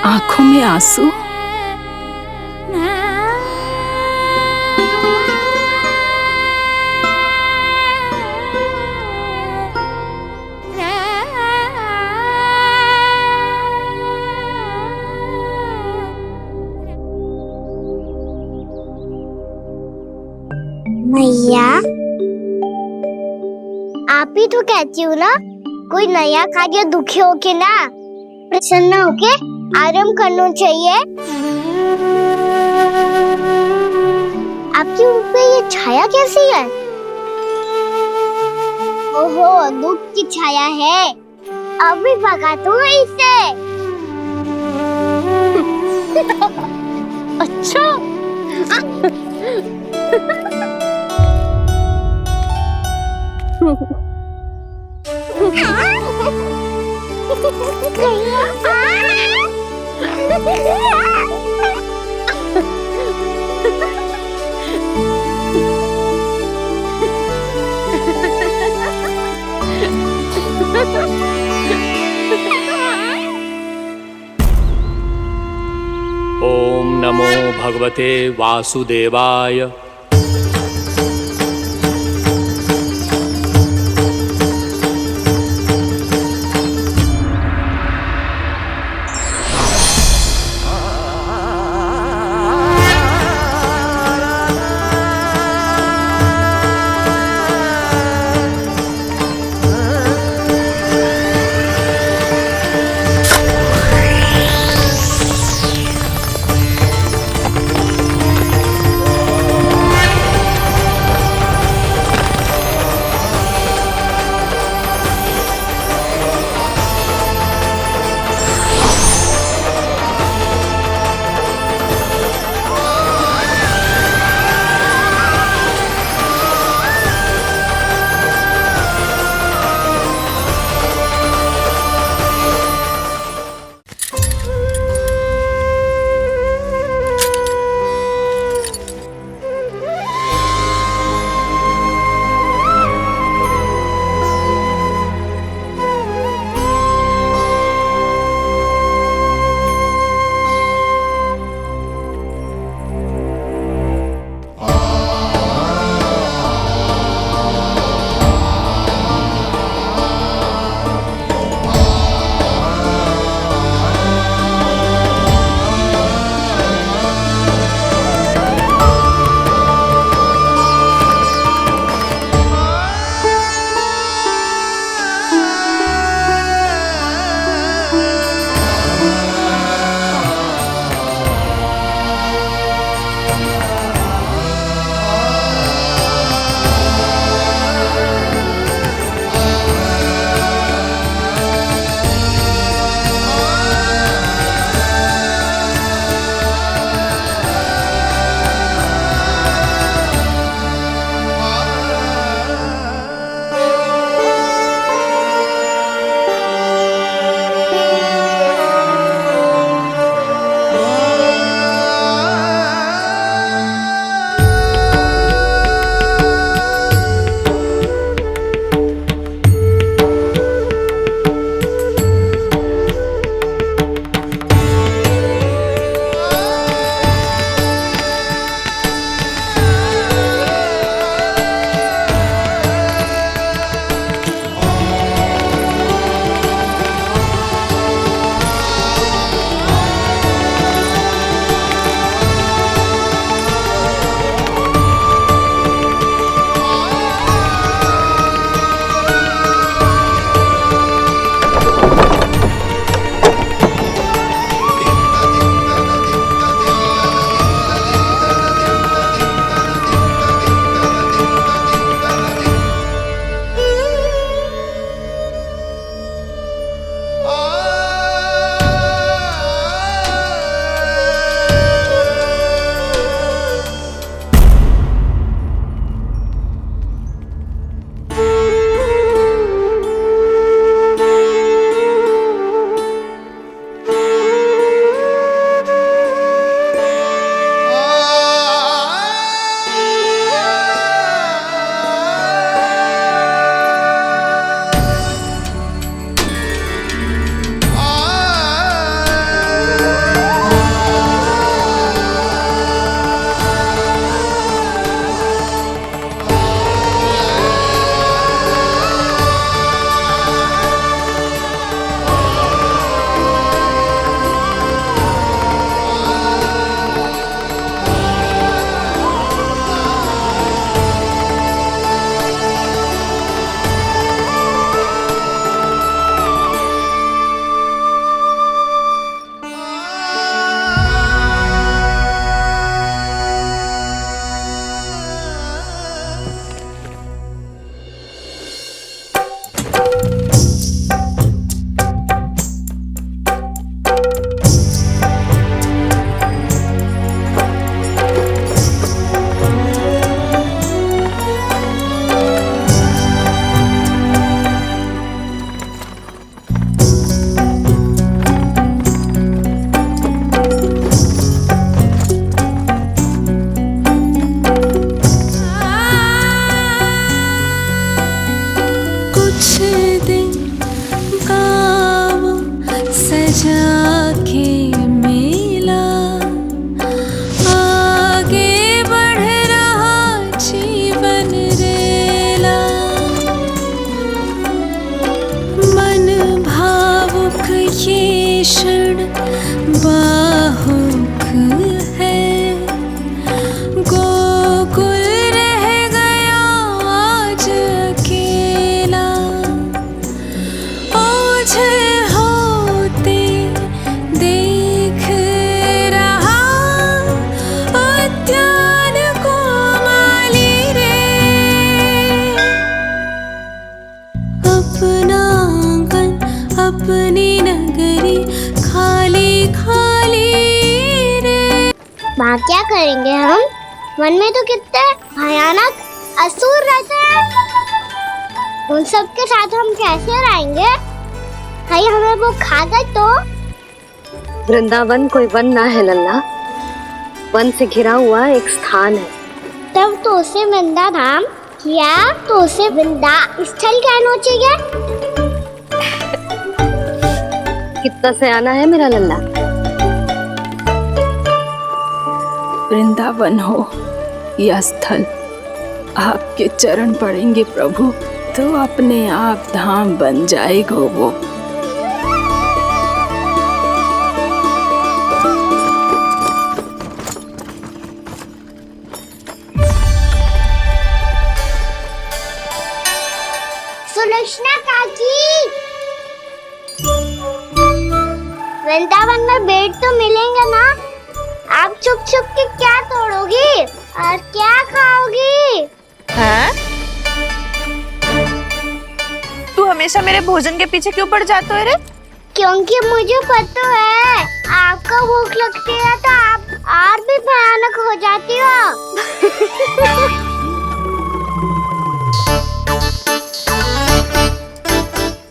आंखों में आंसू। मैया, आप ही तो कहती हो ना, कोई नया कार्य दुखी होके ना, प्रसन्न होके आराम करना चाहिए। आपकी मुंह पे ये छाया कैसी है? ओहो, दुख की छाया है। अभी भगा दूं इसे। अच्छा। ओम नमो भगवते वासुदेवाय। वहाँ क्या करेंगे हम? वन में तो कितने भयानक असुर रहते हैं। उन सब के साथ हम कैसे रहेंगे? कहीं हमें वो खा गए तो? वृंदावन कोई वन ना है लल्ला, वन से घिरा हुआ एक स्थान है। तब तो उसे वृंदा धाम या तो उसे वृंदा स्थल कहना चाहिए। कितना सयाना है मेरा लल्ला। वृंदावन हो या स्थल, आपके चरण पड़ेंगे प्रभु तो अपने आप धाम बन जाएगा वो। सुलक्षणा काकी, वृंदावन में बेट तो मिलेंगे ना? आप छुप छुप के क्या तोड़ोगी और क्या खाओगी? हाँ? तू हमेशा मेरे भोजन के पीछे क्यों पड़ जाते हो रे? क्योंकि मुझे पता है आपको भूख लगती है तो आप और भी भयानक हो जाती हो।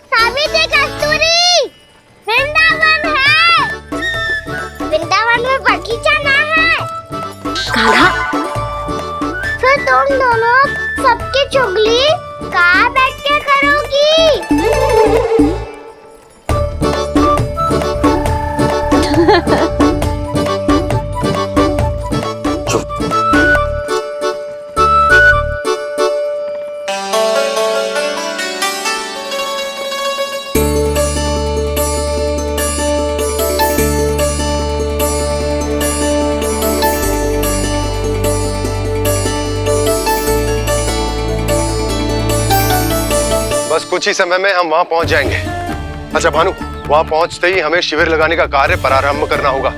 सावित्री, कस्तूरी, वृंदावन है। वृंदावन में बगीचा ना है। कान्हा, फिर तुम दोनों सबकी चुगली कहाँ बैठ के करोगी? बस कुछ ही समय में हम वहां पहुंच जाएंगे। अच्छा भानु, वहां पहुंचते ही हमें शिविर लगाने का कार्य प्रारंभ करना होगा,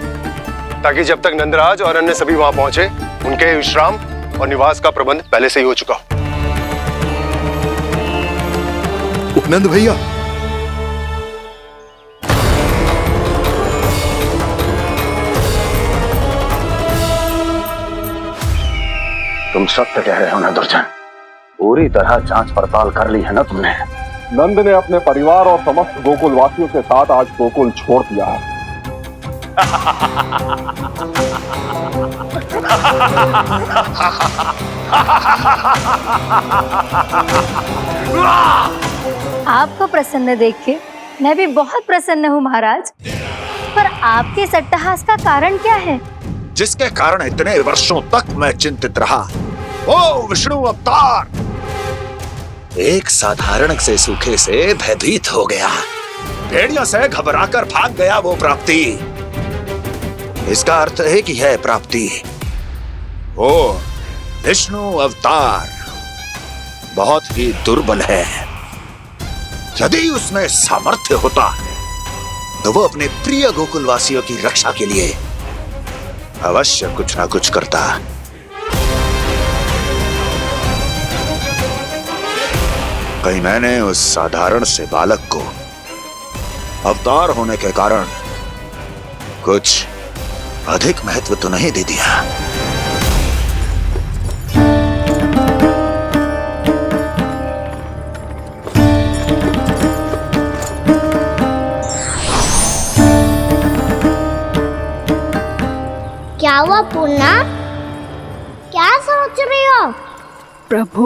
ताकि जब तक नंदराज और अन्य सभी वहां पहुंचे उनके विश्राम और निवास का प्रबंध पहले से ही हो चुका हो। उपनंद भैया, तुम सत्य कह रहे हो ना दुर्जन? पूरी तरह जांच पड़ताल कर ली है ना तुमने? नंद ने अपने परिवार और समस्त गोकुल वासियों के साथ आज गोकुल छोड़ दिया है। आपको प्रसन्न देख के मैं भी बहुत प्रसन्न हूँ महाराज। पर आपके इस अट्टहास का कारण क्या है? जिसके कारण इतने वर्षों तक मैं चिंतित रहा, ओ विष्णु अवतार, एक साधारण से सूखे से भयभीत हो गया, भेड़ियों से घबराकर भाग गया वो प्राप्ति। इसका अर्थ है कि यह प्राप्ति वो विष्णु अवतार बहुत ही दुर्बल है। यदि उसमें सामर्थ्य होता तो वो अपने प्रिय गोकुलवासियों की रक्षा के लिए अवश्य कुछ ना कुछ करता। कहीं मैंने उस साधारण से बालक को अवतार होने के कारण कुछ अधिक महत्व तो नहीं दे दिया? क्या हुआ पूर्णा? क्या सोच रही हो? प्रभु,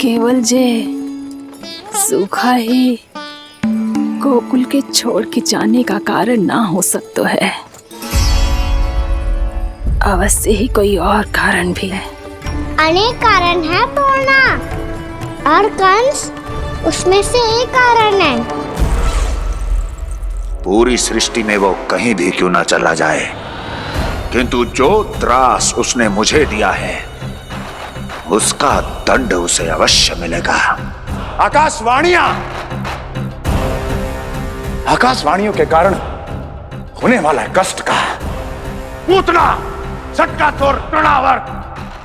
केवल जे सूखा ही गोकुल के छोड़ के जाने का कारण ना हो सकता है, अवश्य ही कोई और कारण भी है। अनेक कारण है पूर्णा, और कंस उसमें से एक कारण है। पूरी सृष्टि में वो कहीं भी क्यों ना चला जाए, किंतु जो त्रास उसने मुझे दिया है उसका दंड उसे अवश्य मिलेगा। आकाशवाणियों के कारण होने वाला कष्ट का, पूतना, सटकासुर, तृणावर्त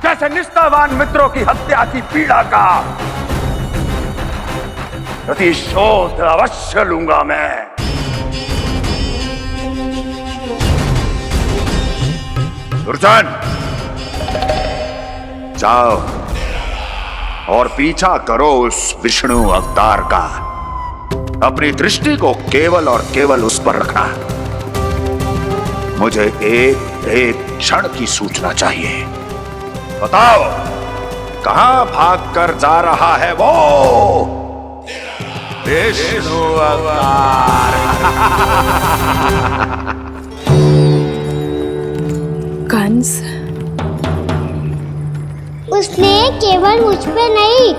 जैसे निष्ठावान मित्रों की हत्या की पीड़ा का प्रतिशोध अवश्य लूंगा मैं। दुर्जन, जाओ और पीछा करो उस विष्णु अवतार का। अपनी दृष्टि को केवल और केवल उस पर रखना। मुझे एक एक क्षण की सूचना चाहिए। बताओ, कहां भागकर जा रहा है वो विष्णु अवतार? कंस, उसने केवल मुझ पे नहीं,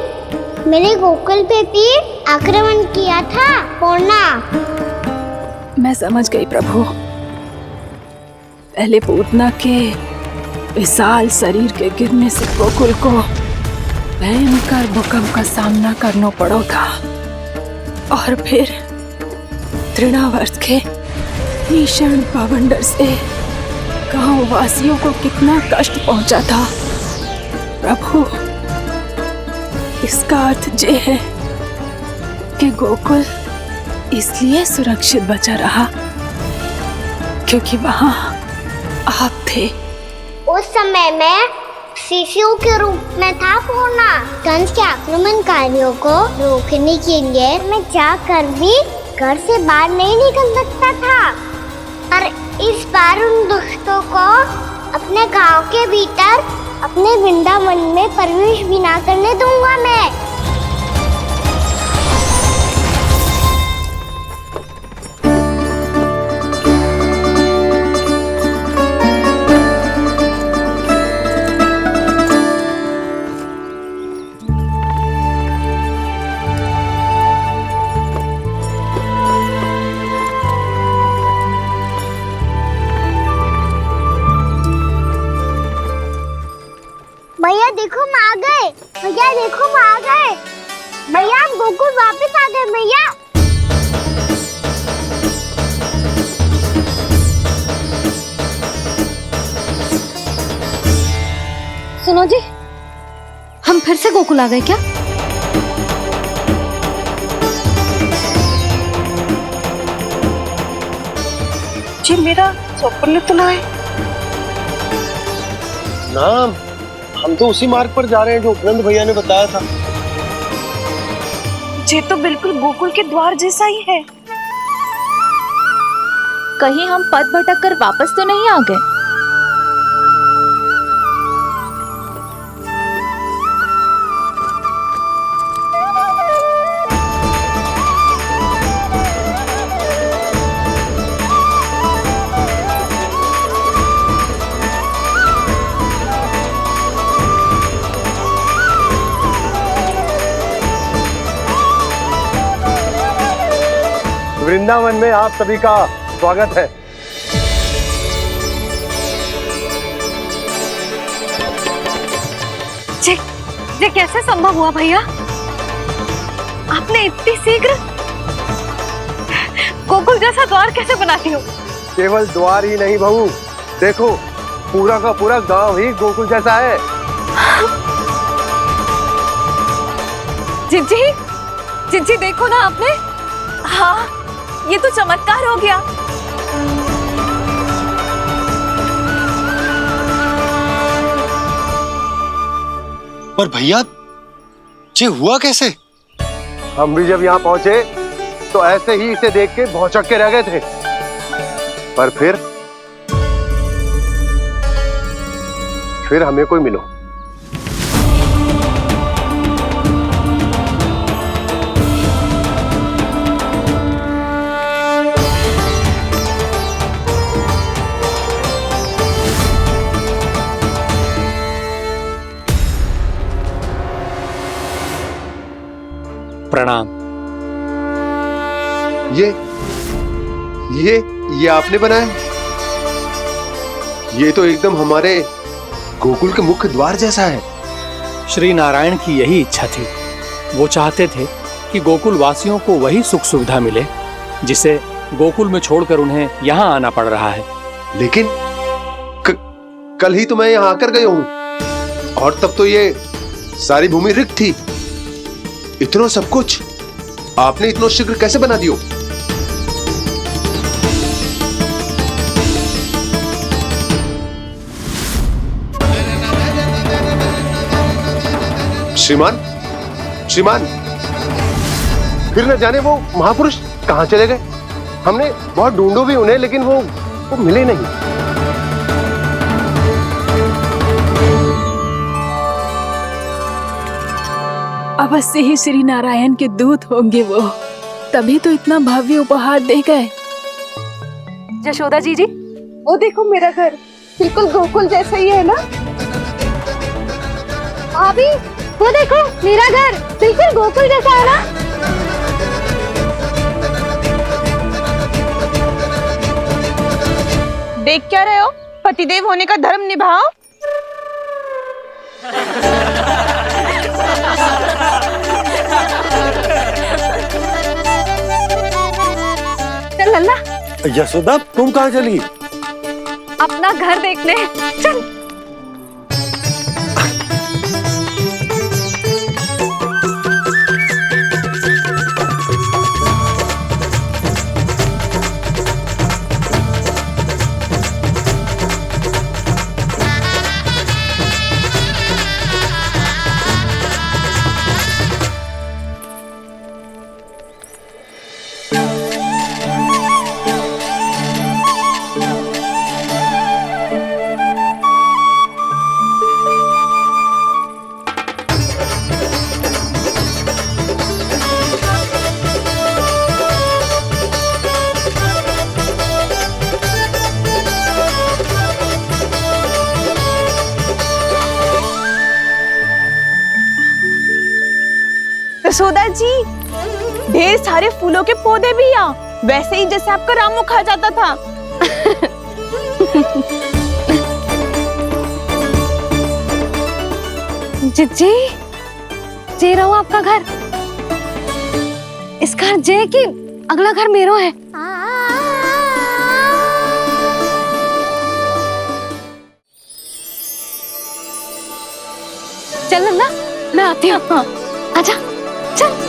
मेरे गोकुल पे भी आक्रमण किया था पूर्णा। मैं समझ गई प्रभु। पहले पूतना के विशाल शरीर के गिरने से गोकुल को भयंकर भूकंप का सामना करना पड़ा था, और फिर तृणावर्त के भीषण पावंडर से गांव वासियों को कितना कष्ट पहुंचा था। प्रभु, इसका अर्थ ये है कि गोकुल इसलिए सुरक्षित बचा रहा क्योंकि वहां आप थे। उस समय मैं शिशु के रूप में था पूर्णा। कंस के आक्रमणकारियों को रोकने के लिए मैं जाकर भी घर से बाहर नहीं निकल सकता था, और इस बार उन दुष्टों को अपने गांव के भीतर अपने वृंदावन में प्रवेश भी ना करने दूंगा मैं। भैया देखो हम आ गए, भैया देखो हम आ गए, भैया हम गोकुल वापस आ गए भैया। सुनो जी, हम फिर से गोकुल आ गए क्या? जी मेरा स्वप्न तो ना है। ना, हम तो उसी मार्ग पर जा रहे हैं जो उपनंद भैया ने बताया था। ये तो बिल्कुल गोकुल के द्वार जैसा ही है। कहीं हम पथ भटक कर वापस तो नहीं आ गए? वृंदावन में आप सभी का स्वागत है। ये कैसे संभव हुआ भैया? आपने इतनी शीघ्र गोकुल जैसा द्वार कैसे बना दिया? केवल द्वार ही नहीं बहू, देखो पूरा का पूरा गांव ही गोकुल जैसा है। जिज्जी, जिज्जी देखो ना आपने। हाँ, ये तो चमत्कार हो गया। पर भैया, ये हुआ कैसे? हम भी जब यहाँ पहुंचे तो ऐसे ही इसे देख के भौचक के रह गए थे, पर फिर हमें कोई मिलो। प्रणाम। ये आपने बनाया? ये तो एकदम हमारे गोकुल के मुख्य द्वार जैसा है। श्री नारायण की यही इच्छा थी। वो चाहते थे कि गोकुल वासियों को वही सुख सुविधा मिले जिसे गोकुल में छोड़कर उन्हें यहाँ आना पड़ रहा है। लेकिन कल ही तो मैं यहाँ आकर गया हूँ, और तब तो ये सारी भूमि रिक्त थी। इतना सब कुछ आपने इतना शीघ्र कैसे बना दियो? श्रीमान, श्रीमान, फिर न जाने वो महापुरुष कहाँ चले गए। हमने बहुत ढूंढो भी उन्हें, लेकिन वो मिले नहीं। अवश्य ही श्री नारायण के दूत होंगे वो, तभी तो इतना भव्य उपहार दे गए। यशोदा जी, वो देखो मेरा घर बिल्कुल गोकुल जैसा ही है ना। भाभी, वो देखो मेरा घर बिल्कुल गोकुल जैसा है ना। देख क्या रहे हो? पतिदेव होने का धर्म निभाओ। चल लल्ला, यशोदा तुम कहाँ चली? अपना घर देखने चल। यशोदा जी, ढेर सारे फूलों के पौधे भी यहाँ, वैसे ही जैसे आपका रामू खा जाता था। जिज्जी, जे रहो आपका घर। इस घर जे की अगला घर मेरो है। चल लल्ला, मैं आती हूँ। हाँ, आजा, चल।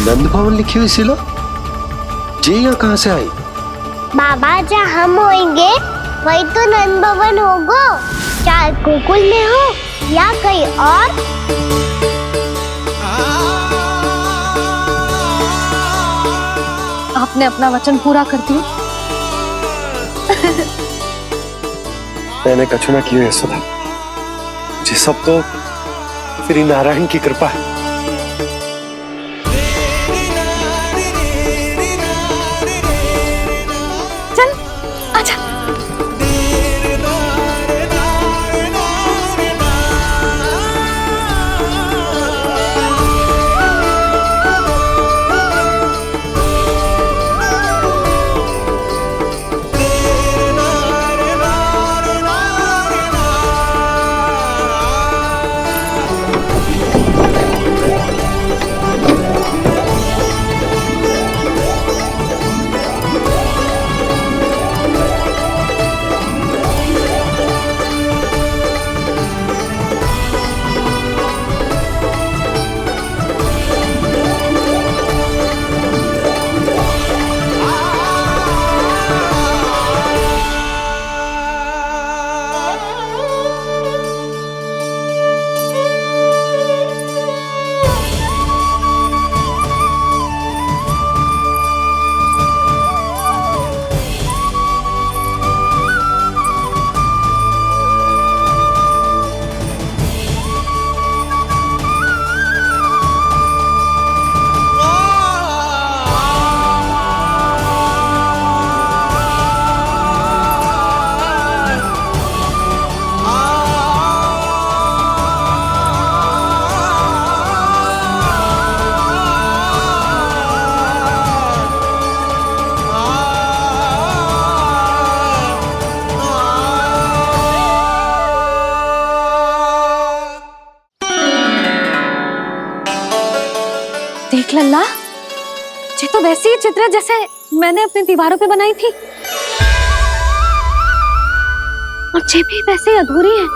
नंद भवन लिखी हुई सिलो, जी यहाँ कहाँ से आई? बाबा, जहाँ हम होंगे वही तो नंद भवन होगा, चाहे गोकुल में हो या कहीं और। आपने अपना वचन पूरा कर दिया। मैंने कछु ना किया यशोदा, ये सब तो श्री नारायण की कृपा है। देख लल्ला, ये तो वैसी ही चित्र है जैसे मैंने अपनी दीवारों पे बनाई थी, और ये भी वैसे ही अधूरी है।